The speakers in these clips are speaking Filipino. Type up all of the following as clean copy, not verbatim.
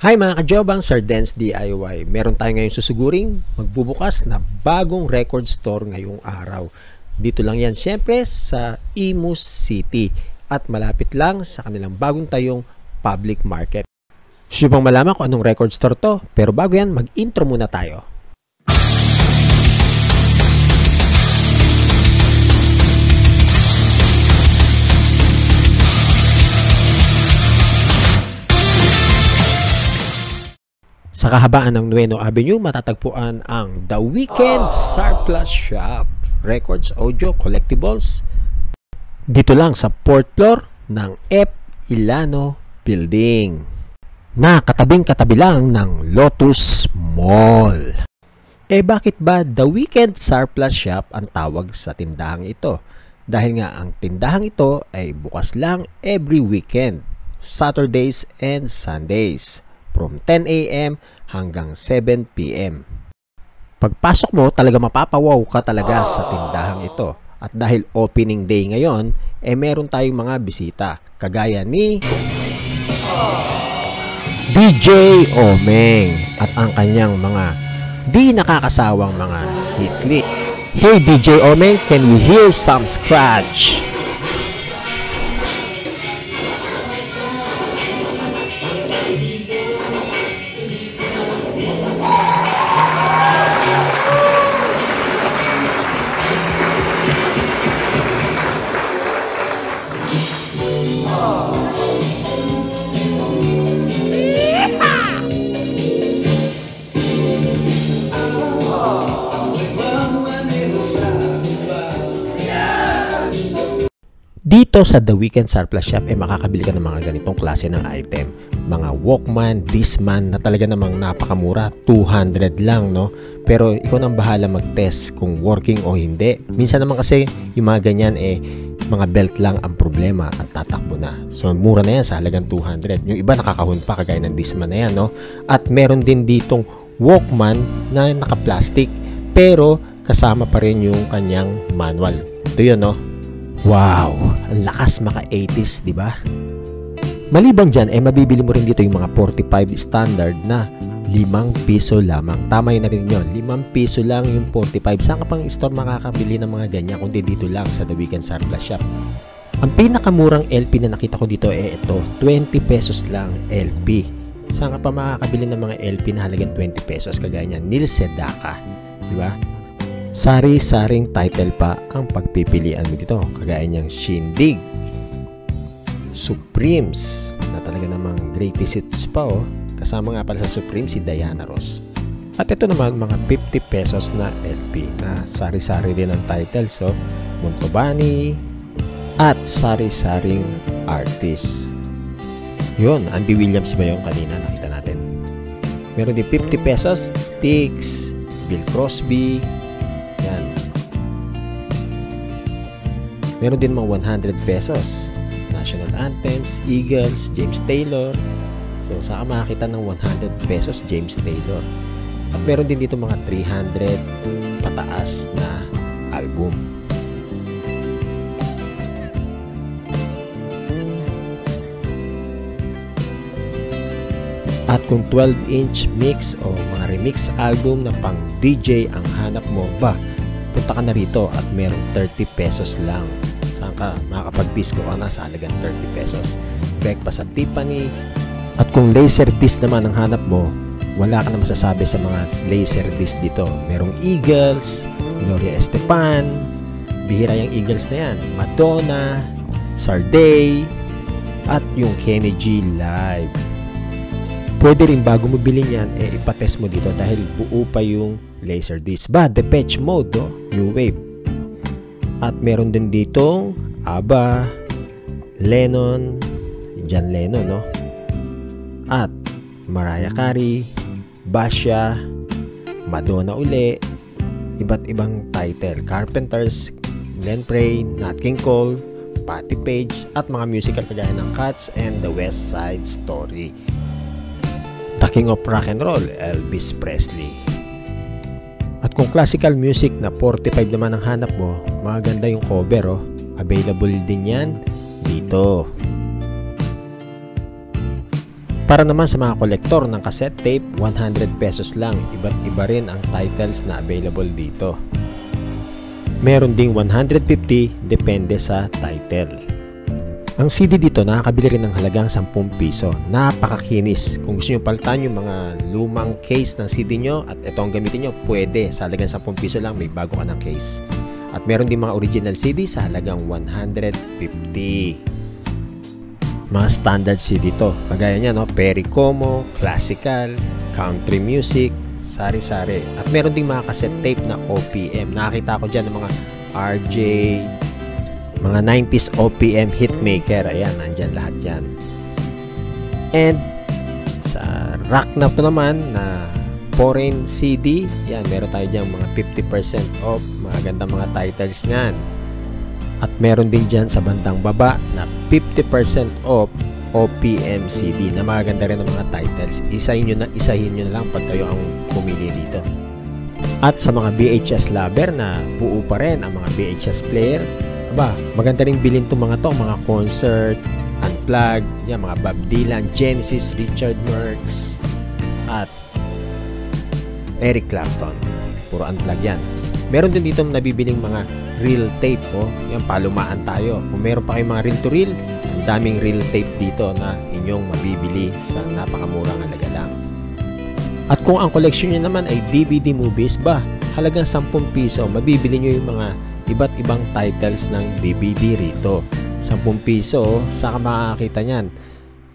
Hi mga kajobang, Sir Dance DIY. Meron tayo ngayong susuguring magbubukas na bagong record store ngayong araw. Dito lang yan syempre sa Imus City at malapit lang sa kanilang bagong tayong public market. Gusto bang malaman kung anong record store to? Pero bago yan, mag-intro muna tayo. Sa kahabaan ng Nueno Avenue, matatagpuan ang The Weekend Surplus Shop, Records, Audio, Collectibles. Dito lang sa 4th floor ng F. Ilano Building, na katabing-katabi lang ng Lotus Mall. Bakit ba The Weekend Surplus Shop ang tawag sa tindahang ito? Dahil nga ang tindahang ito ay bukas lang every weekend, Saturdays and Sundays, from 10 a.m. hanggang 7 p.m. Pagpasok mo, talaga mapapawaw ka talaga sa tindahang ito. At dahil opening day ngayon, meron tayong mga bisita. Kagaya ni DJ Omeng at ang kanyang mga di nakakasawang mga hit-lit. Hey DJ Omeng, can we hear some scratch? Dito sa The Weekend Surplus Shop makakabili ka ng mga ganitong klase ng item. Mga Walkman, Discman na talaga namang napakamura, 200 lang, no? Pero ikaw nang bahala mag-test kung working o hindi. Minsan naman kasi yung mga ganyan mga belt lang ang problema at tatakbo na. So mura na yan sa halagang 200. Yung iba nakakahon pa kagaya ng Discman na yan, no? At meron din ditong Walkman na naka-plastic pero kasama pa rin yung kanyang manual. Ito yun, no? Wow, ang lakas maka 80s, di ba? Maliban dyan, mabibili mo rin dito yung mga 45 standard na 5 piso lamang. Tama yun na rin yun, 5 piso lang yung 45. Saan ka pang store makakabili ng mga ganyan kundi dito lang sa The Weekend Surplus Shop? Ang pinakamurang LP na nakita ko dito ito, 20 pesos lang LP. Saan ka pa makakabili ng mga LP na halagang 20 pesos? Kagaya niya, Neil Sedaka, di ba? Sari-saring title pa ang pagpipilian mo dito. Kagaya niyang Shindig, Supremes, na talaga namang greatest hits pa, oh. Kasama nga pala sa Supremes si Diana Ross. At ito naman mga 50 pesos na LP na sari-sari din ang title. So, Montobani at sari-saring artist. Yun, Andy Williams ba yung kanina nakita natin? Meron din 50 pesos, Styx, Bill Crosby. Yan. Meron din mga 100 pesos. National Anthems, Eagles, James Taylor. So, saan ka makakita ng 100 pesos James Taylor? At meron din dito mga 300 pataas na album. At kung 12-inch mix o mga remix album na pang DJ ang hanap mo, punta ka na rito at merong 30 pesos lang. Saan ka makakapag-disco ka na sa halagang 30 pesos. Breakfast at Tiffany. At kung laser disc naman ang hanap mo, wala ka na masasabi sa mga laser disc dito. Merong Eagles, Gloria Estefan, bihira yung Eagles na yan, Madonna, Sade, at yung Kenny G Live. Pwede rin bago mo bilhin yan, ipatest mo dito dahil buo pa yung Laserdisc. Depeche Mode, New Wave. At meron din ditong ABBA, Lennon, John Lennon, no? At Mariah Carey, Basha, Madonna uli, iba't ibang title. Carpenters, Glenn Frey, Nat King Cole, Patti Page, at mga musical kagaya ng Cats and the West Side Story. The King of Rock and Roll, Elvis Presley. At kung classical music na 45 naman ang hanap mo, maganda yung cover, available din yan dito. para naman sa mga kolektor ng cassette tape, 100 pesos lang. Iba't iba rin ang titles na available dito. Meron ding 150, depende sa title. Ang CD dito nakakabili rin ng halagang 10 piso. Napakakinis. Kung gusto nyo palitan yung mga lumang case ng CD nyo at ito ang gamitin nyo, pwede. Sa halagang 10 piso lang, may bago ka ng case. At meron din mga original CD sa halagang 150. Mga standard CD to. Kagaya niya, no? Pericomo, classical, country music, sari-sari. At meron ding mga cassette tape na OPM. Nakakita ko dyan ng mga RJ, mga 90s OPM hitmaker. Ayan, nandyan lahat yan. And sa rack na to naman na foreign CD, yan, meron tayo dyan mga 50% off. Magandang mga titles nyan. At meron din dyan sa bandang baba na 50% off OPM CD na maganda rin ng mga titles. Isahin nyo na lang pag kayo ang pumili dito. At sa mga VHS lover na buo pa rin ang mga VHS player, maganda rin bilhin itong mga to, mga concert, unplugged, yan, mga Bob Dylan, Genesis, Richard Marx, at Eric Clapton. Puro unplugged yan. Meron din dito nabibiling mga reel tape, yan, palumaan tayo. Kung meron pa kayong mga reel to reel, ang daming reel tape dito na inyong mabibili sa napakamurang halaga lang. At kung ang collection nyo naman ay DVD movies, halagang 10 piso, mabibili nyo yung mga iba't ibang titles ng DVD rito. 10 piso, saka makakita nyan.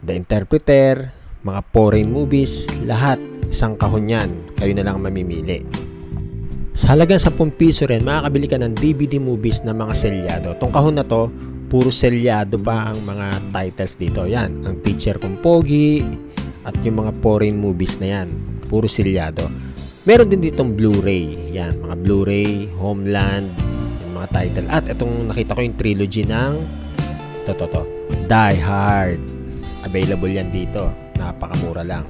The Interpreter, mga foreign movies, lahat, isang kahon yan. Kayo na lang mamimili. Sa halagang 10 piso rin, makakabili ka ng DVD movies na mga selyado. Itong kahon na to, puro selyado pa ang mga titles dito. Yan, ang Teacher Kong Pogi at yung mga foreign movies na yan. Puro selyado. Meron din ditong Blu-ray. Yan, mga Blu-ray, Homeland, yung mga title. At itong nakita ko yung trilogy ng Die Hard. Available yan dito. Napakamura lang.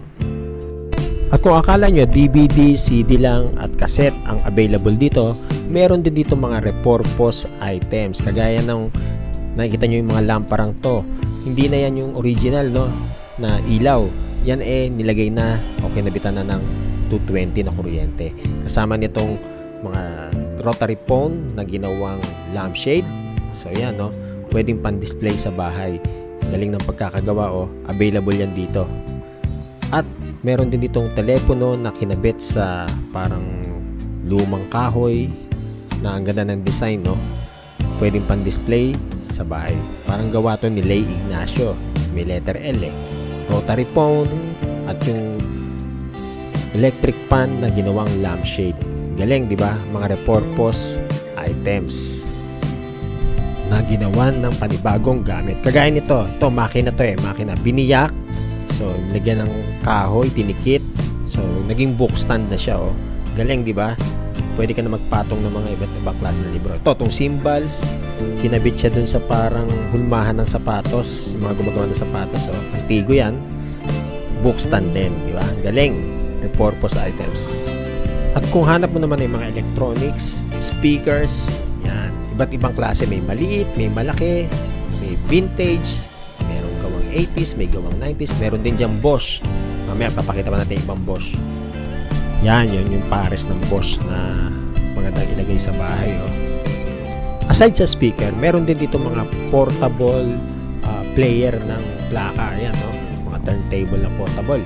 At kung akala nyo DVD, CD lang at cassette ang available dito, meron din dito mga repurpose items. Kagaya ng nakikita nyo yung mga lamparang to. Hindi na yan yung original, no, na ilaw. Yan nilagay na o kinabitan na ng 220 na kuryente. Kasama nitong mga rotary phone na ginawang lampshade. So yan, no, pwedeng pan-display sa bahay. Galing ng pagkakagawa, available yan dito. At meron din ditong telepono na kinabit sa parang lumang kahoy na ang ganda ng design, no? Pwedeng pan-display sa bahay. Parang gawa to ni Lay Ignacio. May letter L Rotary phone at yung electric pan na ginawang lampshade. Galing, di ba? Mga repurpose items na ginawan ng panibagong gamit. Kagaya nito, ito makina to makina biniyak. So, nilagyan ng kahoy, tinikit. So, naging bookstand na siya, Galing, di ba? Pwede ka na magpatong ng mga iba't ibang klase ng libro. Ito, itong symbols, kinabit siya dun sa parang hulmahan ng sapatos, yung mga gumagawa ng sapatos, antigo yan. Bookstand din, di ba? Galing. Repurpose items. At kung hanap mo naman yung mga electronics, speakers, yan. Iba't ibang klase. May maliit, may malaki, may vintage, 80s, may gawang 90s, meron din diyang Bosch. Mamaya papakita pa natin ibang Bosch. Yan, yun yung pares ng Bosch na magandang ilagay sa bahay. Aside sa speaker, meron din dito mga portable player ng plaka. Ayan, mga turntable na portable.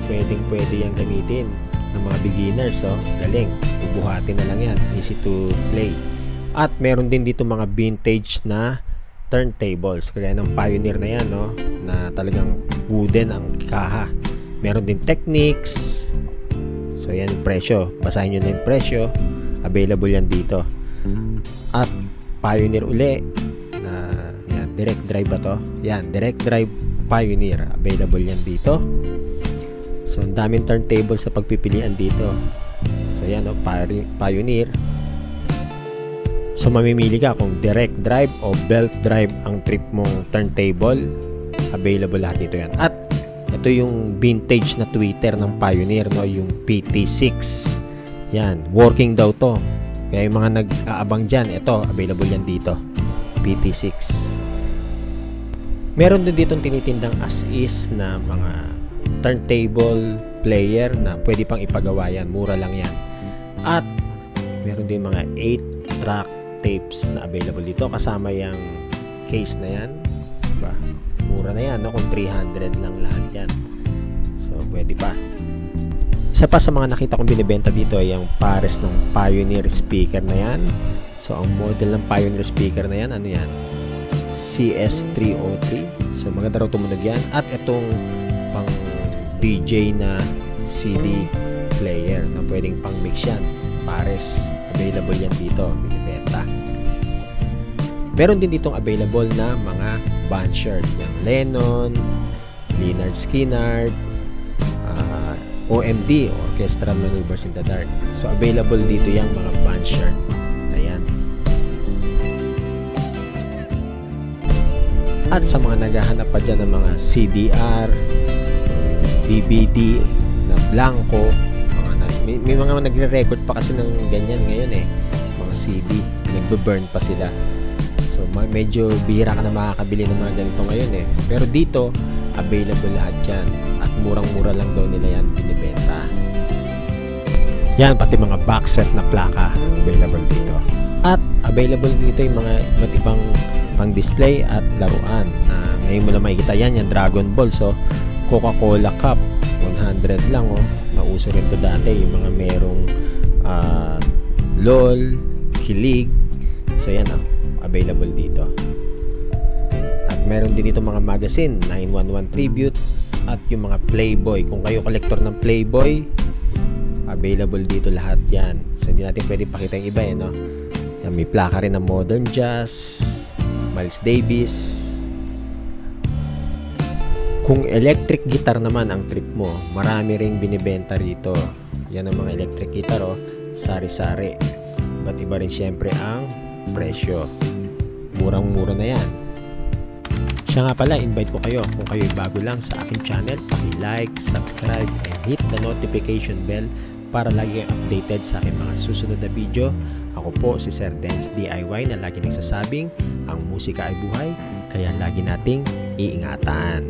Pwede yung gamitin ng mga beginners. Galing, bubuhatin na lang yan. Easy to play. At meron din dito mga vintage na turntables, kagaya ng Pioneer na yan, na talagang wooden ang kaha. Meron din Technics. So yan yung presyo, basahin nyo na yung presyo. Available yan dito. At Pioneer uli na yan, direct drive ba to? Yan, direct drive Pioneer, available yan dito. So ang daming turntables sa pagpipilian dito. So yan, Pioneer. So mamimili ka kung direct drive o belt drive ang trip mong turntable. Available lahat dito yan. At ito yung vintage na tweeter ng Pioneer, yung PT6. Yan, working daw to. Kaya yung mga nag-aabang dyan, ito, available yan dito. PT6. Meron din ditong tinitindang as is na mga turntable player na pwede pang ipagawa yan. Mura lang yan. At meron din mga 8-track tapes na available dito. Kasama yung case na yan. Diba? Mura na yan, no? Kung 300 lang lahat yan. So, pwede pa. Isa pa sa mga nakita kong binibenta dito ay yung pares ng Pioneer speaker na yan. So, ang model ng Pioneer speaker na yan, ano yan? CS303. So, maganda raw tumunog yan. At itong pang DJ na CD player na pwedeng pang mix yan. Pares. Available yan dito. Binibenta. Meron din ditong available na mga band shirt. Yung Lennon, Lynyrd Skynyrd, OMD, Orchestral Maneuvers in the Dark. So, available dito yung mga band shirt. Ayan. At sa mga naghahanap pa dyan ng mga CDR, DVD na blanco, may mga nagre-record pa kasi ng ganyan ngayon eh. Mga CD, nagbe-burn pa sila. So, medyo bihira ka na makakabili ng mga ganito ngayon eh. Pero dito, available lahat yan. At murang-mura lang daw nila yan binibenta. Yan, pati mga box set na plaka available dito. At available dito yung mga iba't ibang pang display at laruan. Ngayon mo lang makikita yan, yung Dragon Ball. So, Coca-Cola Cup, 100 lang oh. Nauso rin to dati, yung mga merong LOL, Kilig. So, yan oh, available dito. At meron din dito mga magazine, 911 Tribute, at yung mga Playboy. Kung kayo kolektor ng Playboy, available dito lahat yan. So, hindi natin pwede pakita yung iba eh, no? Yan, may plaka rin ng Modern Jazz, Miles Davis. Kung electric guitar naman ang trip mo, marami ring binibenta rito. Yan ang mga electric guitar, oh. Sari-sari. Ba't iba rin syempre ang presyo. Murang-mura na yan. Siya nga pala, invite ko kayo. Kung kayo'y bago lang sa aking channel, paki-like, subscribe, and hit the notification bell para lagi updated sa aking mga susunod na video. Ako po si Sir Dance DIY na lagi nagsasabing ang musika ay buhay, kaya lagi nating iingatan.